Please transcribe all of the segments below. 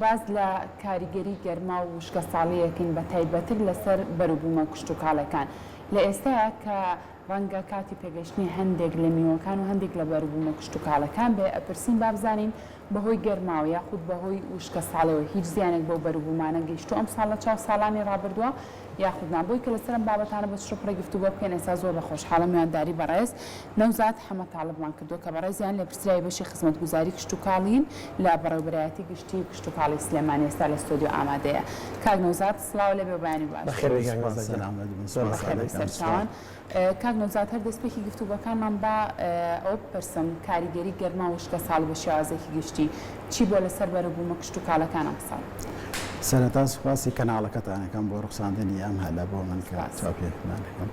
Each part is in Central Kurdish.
باز لە کاریگەری گەرما و وشکە ساڵیەکەین بە تایبەتر لەسەر بەروبوومە کشت و کاڵەکان لە ئێستاە کە ڕەنگە کاتی پێگەشتنی هەندێک لە میوەکان و هەندێک لە بەروبوومە کشت و کاڵەکان بێ ئەپرسین با بزانین بەهۆی گەرماوە یاخود بەهۆی وشکە ساڵەوە هیچ زیانێک بەو بەروبوومانە گەیشتو ئەم ساڵ لە 4 ساڵانی ڕابردووە یاخود نابووی کە لەسەر ئەم بابەتانە بە شڕ گفتوگۆ بکەین ئێستا زۆر بە خۆشحاڵە میوانداری بەڕێز نەوزاد حەمەد تاڵبمان کردووە کە بەڕێزیان لە پرسیاری بەشی خزمەتگوزاری کشت و کاڵین لە بەڕێوەبەرایەتی گشتی و کشت و کاڵی سلێمانی ئێستا لە ستۆدیۆ ئامادەیە کاک نەوزاد سڵاو لێبێ و بەیانی باش سەرچاوان کاک نەوزاد هەر دەستپێکی گفتوگۆکانمان با ئەوە بپرسم کاریگەری گەرما و وشکە ساڵ بە شێوازێکی گشتی چی بۆ لەسەر بەروبوومە کشت و کاڵەکان ئەم ساڵ سەرەتا سوپاسی کەناڵەکەتانەکەم بۆ ڕوخساندنی ئەم هەلە بۆ من کە چاپێکمانەکەم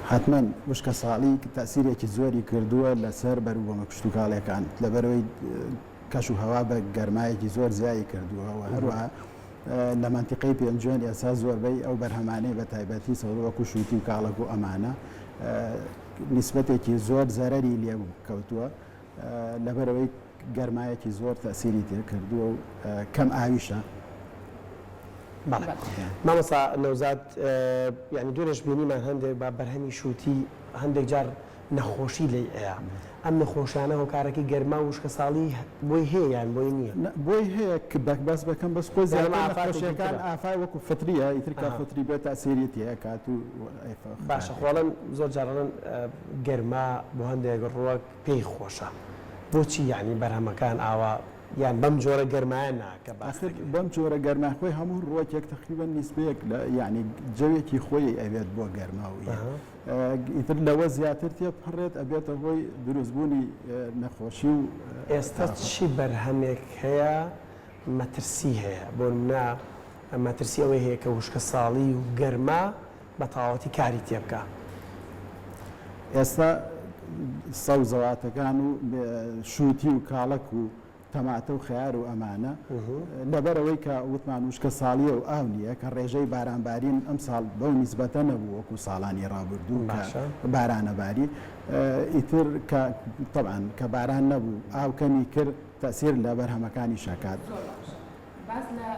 حتمما وشکە ساڵی تەسیرێکی زۆری کردووە لەسەر بەروبوومە کشت و کاڵەکان لەبەرەوەی کەش و هەوا بە گەرمایەکی زۆر زیایی کردووەوە هەروەها لە منتیقەی پێنجێن ئێستا زۆربەی ئەو بەرهەمانەی بە تایبەتی سەوەکو شووتی و کاڵک و ئەمانە نیسبەتێکی زۆر زەرەری لێ کەوتووە لەبەرەوەی گەرمایەکی زۆر تەسیری تێ کردووە و کەم ئاویشە مامەسا نەوزاد یعنی دوێنێش بینیمان هەندێک با بەرهەمی شووتی هەندێک جار نەخۆشی لێ ئەیە ئەم نەخۆشانە هۆکارەکەی گەرما و وشکە ساڵی بۆی هەیە یان بۆی نییە بۆی هەیە بەس بەکەم بەس خۆی زیاترخۆشیەکان ئافای وەکو فتریە ئیترکە فتری بێت تاسیری تێ کات و باشە خۆڵەن زۆر جاران گەرما بۆ هەندێک ڕۆک پێی خۆشە بۆچی یعنی بەرهەمەکان ئاوا یان بەم جۆرە گەرمایان ناکە باشتر بەم جۆرە گەرما خۆی هەموو ڕۆکێک تقریبا نیسبەیەک لە یعنی جەوێکی خۆی ئەوێت بۆ گەرماوی ئیتر لەوە زیاتر تێپەڕێت ئەبێتە هۆی دروستبوونی نەخۆشی و ئێستا چی بەرهەمێک هەیە مەترسی هەیە بۆ نمونە مەترسی ئەوەی هەیە کە وشکە ساڵی و گەرما بە تەواوەتی کاری تێ بکە ئێستا سەوزەواتەکان و شووتی و کاڵک و تەماتە و خیار و ئەمانە لەبەرەوەی کە وتمان وشکە ساڵیە و ئاو نییە کە ڕێژەی بارانبارین ئەم ساڵ بەو نیسبەتە نەبوو وەکو ساڵانی ڕابردوو بارانەباری ئیتر طبعاً کە باران نەبوو ئاوکەمی کرد تەسیر لە بەرهەمەکانی شەکات باز لە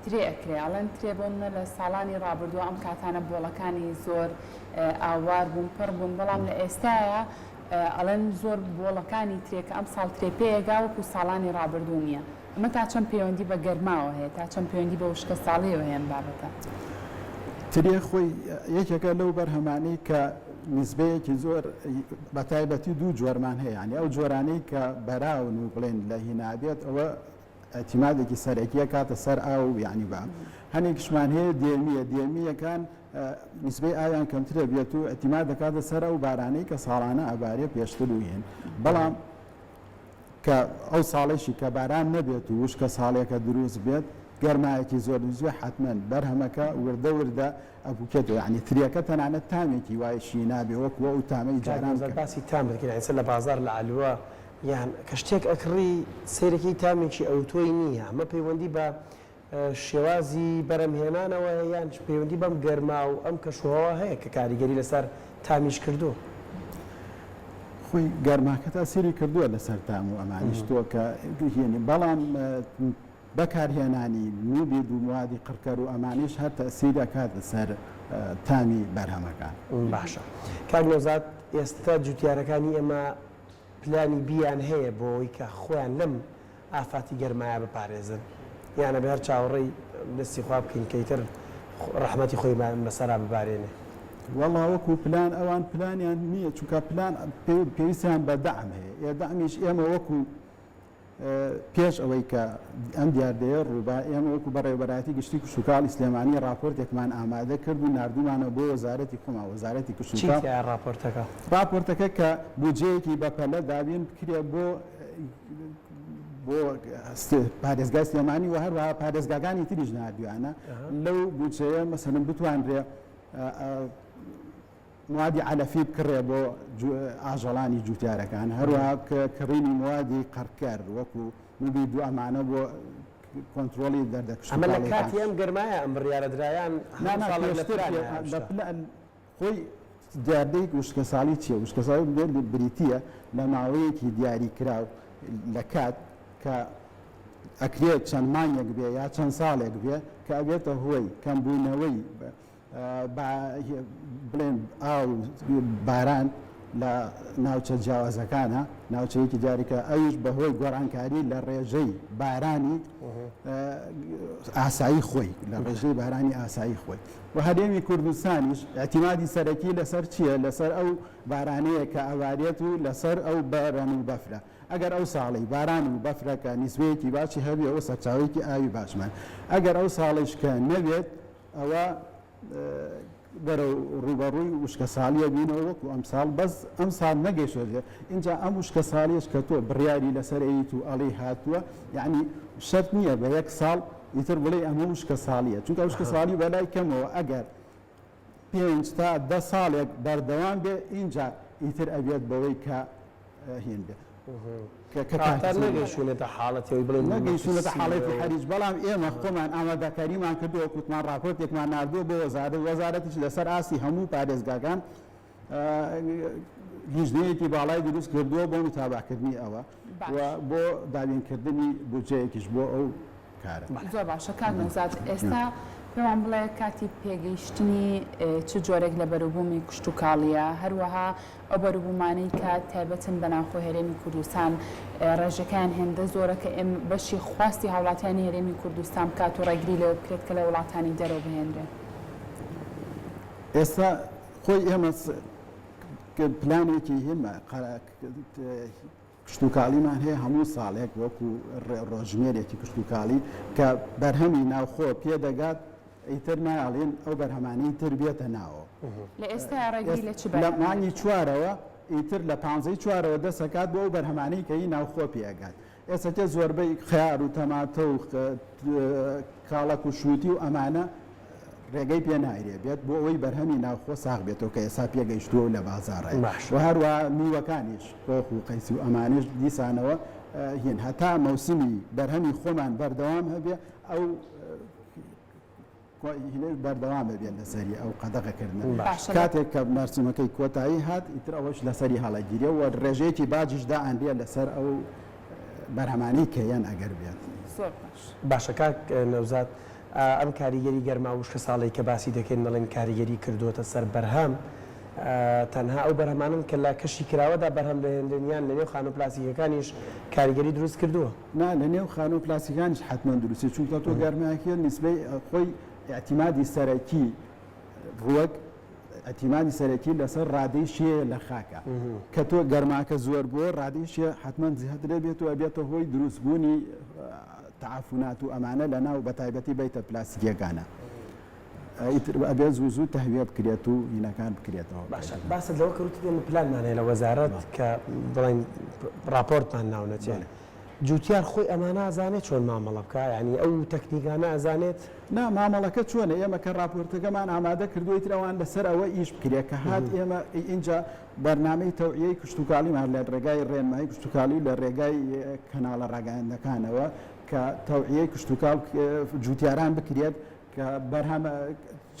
ترێ ئەکرێ ئەڵەن ترێ بۆن لە ساڵانی ڕابردووە ئەم کاتانە بۆڵەکانی زۆر ئاوار بوون پڕ بوون بەڵام لە ئێستاە ئەڵەن زۆر بۆڵەکانی ترێکە ئەم ساڵ ترێ پێیەگا وەکو ساڵانی ڕابردوو نییە ئەمە تا چەند پەیوەندی بە گەرماوە هەیە تا چەند پەیوەندی بە وشکە ساڵیەوە هەیە بابەتە ترێ خۆی یەکێکە لەو بەرهەمانەی کە نیسبەیەکی زۆر بە تایبەتی دوو جۆرمان هەیە ینی ئەو جۆرانەی کە بەراون و بڵێن لە هینابێت ئەوە ئەتیمادێکی سەرەکیە کاتە سەر ئاو یعنی بە هەنێکشمان هەیە دێمیەکان نیسبەی ئاویان کەمترە بێت و ئەتیماد دەکاتە سەر ئەو بارانەی کە ساڵانە ئەبارێ پێشتر وهێن بەڵام کە ئەو ساڵێکی کە باران نەبێت و وشکە ساڵێکە دروست بێت گەرمایەکی زۆر زوێ حتمما بەرهەمەکە وردە وردە ئەبووکێتەوە یعنی تریەکە تەنانەت تامێکی وایشی نابێ وەکووە و تامەی جاران باسی تام دەکەین لە بازار لە ئالووە یان کە شتێک ئەکڕی سیرەکەی تامێکی ئەوتۆی نییە ئەمە پەیوەندی بە شێوازی بەرەمهێنانەوە یان پەیوەندی بەم گەرما و ئەم کەشوهەوە هەیە کە کاریگەری لەسەر تامیش کردو خۆی گەرماکە تاسیری کردووە لەسەر تام و ئەمانیش تۆ کە هێنی بەڵام بەکارهێنانی نوبی دووموادی قڕکەر و ئەمانیش هەر تەسیر دەکات لەسەر تامی بەرهەمەکان باشە کاک نەوزاد ئێستا جوتیارەکانی ئێمە پلانی بیان هەیە بۆی کە خۆیان لەم ئافاتی گەرمایە بپارێزن یانە بە هەر چاوەڕێی دەستی خوا بکەین کەیتر ڕەحمەتی خۆی بەسەرا ببارێنێ والله وەکو پلان ئەوان پلانیان نییە چونکە پلان پێویستیان بە دەعم هەیە دەعمیش ئێمە وەکو پێش ئەوەی کە ئەم دیاردەیە ڕووبا ئێمە وەکو بەڕێوەبەرایەتی گشتی کشتوکاڵ ئیسلێمانی راپۆرتێکمان ئامادە کرد و نردومانە بۆ وەزارەتی خۆما وەزارەتی کشتوکاڵ راپۆرتەکە کە بودجەیەکی بەپەلە دابین بکرێ بۆ پارێزگای سلێمانی و هەروەها پارێزگاکانی تریش نردویانە لەو بودجەیە مەسەلەن بتوانرێ موادی علەفی بکڕێ بۆ ئاژەڵانی جوتیارەکان هەروەها کڕینی موادی قەرکەر وەکو نوبی دوو ئەمانە بۆ کۆنتترۆلی دەردەکشت ئەمە لە کاتی ئەم گەرمایە ئەم بڕیارەدرایان خۆی دیاردەی وشکە ساڵی چییە وشکە ساڵی بریتیە لە ماوەیەکی دیاری کراو لە کات کە ئەکرێت چەند مانگێک بێ یا چەند ساڵێک بێ کە ئەبێتە هۆی کەمبوونەوەی بڵێن ئاو باران لە ناوچە جیاوازەکانە ناوچەیەکی دیاریکە ئەویش بەهۆی گۆڕانکاری لە ڕێژەی بارانی ئاسایی خۆی لە ڕێژەی بارانی ئاسایی خۆی و هەرێمی کوردستانیش اعتیمادی سەرەکی لەسەر چییە لەسەر ئەو بارانەیە کە ئەوارێت و لەسەر ئەو باران و بەفرە ئەگەر ئەو ساڵی باران و بەفرەکە نیسبەیەکی باشی هەبێ ئەوە سەرچاوەیەکی ئاوی باشمان ئەگەر ئەو ساڵیش کە نەبێت ئەوە بەرە ڕوبەڕووی وشکە ساڵیە بینەوە وەکو ئەمساڵ بەس ئەم ساڵ نەگەیشتێ اینجا ئەم وشکە ساڵیش کە تۆ بڕیاری لەسەر ئەیت و ئەڵی هاتووە یعنی شەرت نییە بە یەک ساڵ ئیتر بڵێ ئەمە وشکە ساڵیە چونکە وشکە ساڵی بەلای کەمەوە ئەگەر 5 تا 10 ساڵێک بەردەوام بێ اینجا ئیتر ئەبێت بەوەی کە هێن بێت نەگەیشتونێتە حاڵەتەوەی بڵێن نەگەیشتونەتە حاڵەتی حەریج بەڵام ئێمە خۆمان ئامادەکاریمان کردووە کوتمان راپۆرتێکمان نردووە بۆ وەزارەتیش لەسەر ئاسی هەموو پارێزگاکان لیژنەیەکی باڵای دروست کردووە بۆ متابعکردنی ئەوە بۆ دابینکردنی بودجەیەکیش بۆ ئەو کارە زۆر باشە کاک نەوزاد ئێستا پێوان بڵێ کاتی پێگەیشتنی چ جۆرێک لە بەروبوومی کشت و کاڵیە هەروەها ئەو بەروبوومانەی کە تایبەتن بەناوخۆ هەرێمی کوردستان ڕێژەکان هێندە زۆرە کە ئێمە بەشی خواستی هاوڵاتیانی هەرێمی کوردستان بکات و ڕێگری لەوە بکرێت کە لە وڵاتانی دەرەوە بهێنرێت ئێستا خۆی ئێمە پلانێکی هێمە کشتتوکاڵیمان هەیە هەموو ساڵێک وەکو ڕۆژمێرێکی کشتتوکاڵی کە بەرهەمی ناوخۆ پێدەگات ئیتر ناڵێن ئەو بەرهەمانەی تر بێتە ناوە لە ئێستا ڕێگری لە چ لە مانگی چوارەوە ئیتر لە 15 چوارەوە دەسەکات بۆ ئەو بەرهەمانەی کەی ناوخۆ پێگات ئێستا تێ زۆربەی خیار و تەماتە و کاڵک و شووتی و ئەمانە ڕێگەی پێ نایرێ بێت بۆ ئەوەی بەرهەمی ناوخۆ ساغ بێتەوە کە ئێستا پێگەیشتووە لە بازاڕێ و هەروە میوەکانیش کۆخ و قەیسی و ئەمانش دیسانەوە هێن هەتا مەوسمی بەرهەمی خۆمان بەردەوام هەبێ ئەو بەردەوام بێت لەسەری ئەو قەدەغەکردن کاتێک کە مەرسومەکەی کۆتایی هات ئیتر ئەوەش لەسەری هەڵەگیریە و ڕێژەیەکی باجیشدا ئەندێ لەسەر ئەو بەرهەمانەی کەیان ئەگەر بێت باشە کاک نەوزاد ئەم کاریگەری گەرما وشکە ساڵی کە باسی دەکەین دەڵێن کاریگەری کردووەتە سەر بەرهەم تەنها ئەو بەرهەمانن کە لە کەشی کراوەدا بەرهەم دەهێنیان لە نێو خانە پلاسیکەکانیش کاریگەری دروست کردووە نا لە نێو خانە پلاسیکانیش حتمما دروستی چونکە تۆ گەرماکیە نیسبەی خۆی اعتیمادی سەرەکی ڕووەک اعتیمادی سەرەکی لەسەر ڕادەی شێ لە خاکە کە تۆ گەرماکە زۆر بووە ڕادەی شێ حتمما زیاترە بێت و ئەبێتە هۆی دروستبوونی تعافونات و ئەمانە لە ناو بەتایبەتی بیتە پلاسیکیەکانە ئەبێ زوو تەهویە بکرێت و هینەکان بکرێتەوە باشە باسە لەوە کەوتی دێمە پلانمانەیە لە وەزارەت کە بڵێن راپۆرتمان ناونەچێت جوتیار خۆی ئەمانە ئازانێت چۆن مامەڵە بکە ینی ئەو تەکنیکانە ئازانێت نا مامەڵەکە چۆنە ئێمە کە راپۆرتەکەمان ئامادە کردویتر ئەوان لەسەر ئەوە ئیش بکرێت کە هات ئێمە ئینجا بەرنامەی تەوعیەی کشتتوکاڵیمان لە ڕێگای ڕێنمایی کشتتوکاڵی لە ڕێگای کەناڵە ڕاگەاندەکانەوە کە تەوعیەی کشتتوکاڵ جوتیاران بکرێت کە بەرهەمە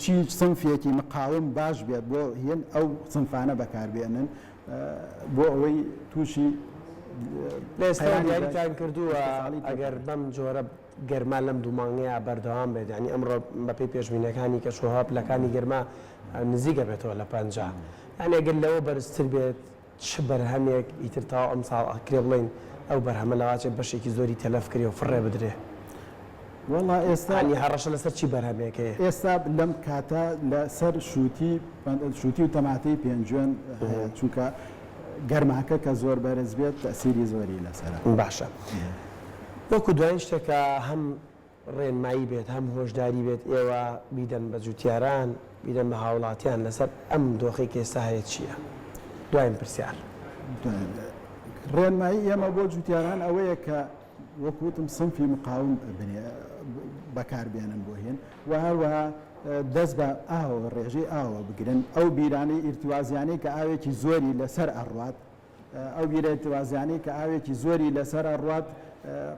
چی سنفێکی مقاوم باش بێت بۆ هێن ئەو سنفانە بەکاربێنن بۆ ئەوەی تووشی ئێستا دیاریتان کردووە ئەگەر بەم جۆرە گەرما لەم دوو مانگەیە بەردەوام بێت ینی ئەمڕۆ بەپێی پێشبینەکانی کە شوها پلەکانی گەرما نزیکە بێتەوە لە 50 یعنی ئەگەر لەوە بەرزتر بێت چ بەرهەمێک ئیتر تا ئەم ساڵ کرێ بڵێن ئەو بەرهەمە لەواچێ بەشێکی زۆری تەلەف کرێ و فڕێ بدرێ والله ئێستا هەڕەشە لەسەر چی بەرهەمێکەیە ئێستا لەم کاتە لەسەر شووتی و تەماتەی پێنجوێن چونکە گەرماکە کە زۆر بەرز بێت تەسیری زۆری لەسەر باشە وەکو دوایین شتێکە هەم ڕێنمایی بێت هەم هۆشداری بێت ئێوە بیدەن بە جوتیاران بیدەن بە هاوڵاتیان لەسەر ئەم دۆخی کە ئێستا هەیە چییە دوایین پرسیار ڕێنمایی ئێمە بۆ جوتیاران ئەوەیە کە وەکوتم سنفی مقاوم بەکاربێنن بۆ هێن و هەروەها دەست بە ئاوە ڕێژەی ئاوە بگرن ئەو بیرانەی ئیرتوازیانەی کە ئاوێکی زۆری لەسەر ئەڕوات ئەو بیرە ئیرتوازیانەی کە ئاوێکی زۆری لەسەر ئەڕوات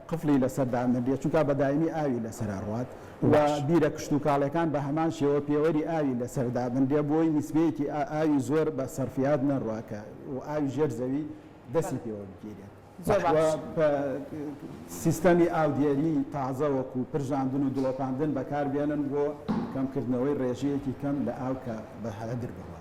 قفلی لەسەر دامەندێت چونکە بەدایمی ئاوی لەسەر ئەڕوات و بیرە کشتتوکاڵەکان بە هەمان شێوە پێوەری ئاوی لەسەر دابندێ بۆی نسبەیەکی ئاوی زۆر بە سەرفیاد نەڕواکە و ئاوی ژێر زەوی دەستی پێوە بگیرێت زۆر باش. سیستەمی ئاودێری تازە وەکو پرژاندن و دڵۆپاندن بەکاربێنن بۆ کەمکردنەوەی ڕێژەیەکی کەم لە ئاو کە بە هەدر بەوە.